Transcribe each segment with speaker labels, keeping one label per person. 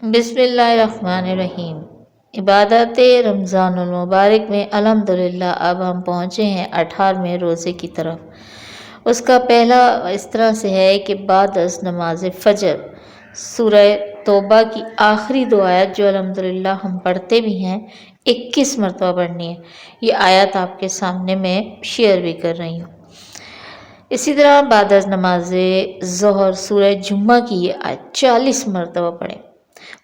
Speaker 1: بسم اللہ الرحمن الرحیم۔ عبادت رمضان المبارک میں الحمدللہ اب ہم پہنچے ہیں 18ویں روزے کی طرف۔ اس کا پہلا اس طرح سے ہے کہ بعد از نماز فجر سورہ توبہ کی آخری دو آیت جو الحمدللہ ہم پڑھتے بھی ہیں 21 مرتبہ پڑھنی ہے۔ یہ آیت آپ کے سامنے میں شیئر بھی کر رہی ہوں۔ اسی طرح بعد از نماز ظہر سورہ جمعہ کی یہ آیت 40 مرتبہ پڑھیں۔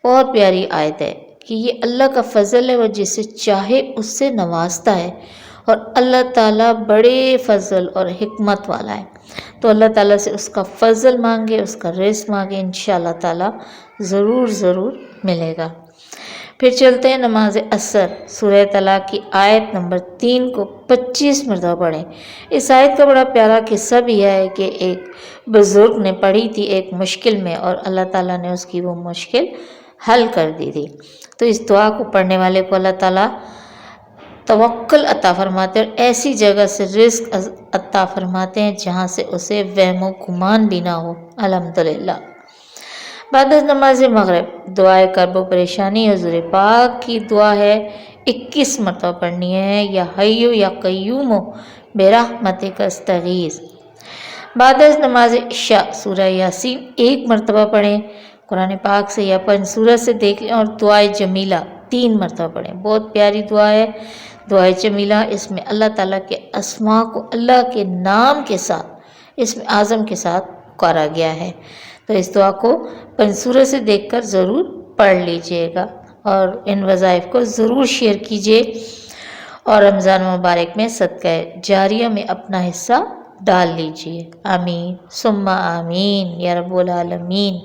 Speaker 1: بہت پیاری آیت ہے کہ یہ اللہ کا فضل ہے، وہ جسے چاہے اس سے نوازتا ہے، اور اللہ تعالیٰ بڑے فضل اور حکمت والا ہے، تو اللہ تعالیٰ سے اس کا فضل مانگے، اس کا رزق مانگے، انشاءاللہ تعالیٰ ضرور ملے گا۔ پھر چلتے ہیں نماز عصر سورہ طلاق کی آیت نمبر 3 کو 25 مرتبہ پڑھیں۔ اس آیت کا بڑا پیارا قصہ بھی ہے کہ ایک بزرگ نے پڑھی تھی ایک مشکل میں، اور اللہ تعالیٰ نے اس کی وہ مشکل حل کر دی تھی۔ تو اس دعا کو پڑھنے والے کو اللہ تعالیٰ توکل عطا فرماتے ہیں، اور ایسی جگہ سے رزق عطا فرماتے ہیں جہاں سے اسے وہم و گمان بھی نہ ہو، الحمدللہ۔ بعد از نماز مغرب دعائے کرب و پریشانی حضور پاک کی دعا ہے، 21 مرتبہ پڑھنی ہے، یا حیو یا قیوم برحمتک استغیث۔ بعد از نماز عشاء سورہ یاسین 1 مرتبہ پڑھیں، قرآن پاک سے یا پنج سورت سے دیکھ لیں، اور دعائے جمیلہ 3 مرتبہ پڑھیں۔ بہت پیاری دعا ہے دعائے جمیلہ۔ اس میں اللہ تعالیٰ کے اسماء کو اللہ کے نام کے ساتھ، اسم اعظم کے ساتھ پکارا گیا ہے، تو اس دعا کو پنج سورت سے دیکھ کر ضرور پڑھ لیجئے گا، اور ان وظائف کو ضرور شیئر کیجئے، اور رمضان مبارک میں صدقہ جاریہ میں اپنا حصہ ڈال لیجئے۔ آمین ثم آمین یا رب العالمین۔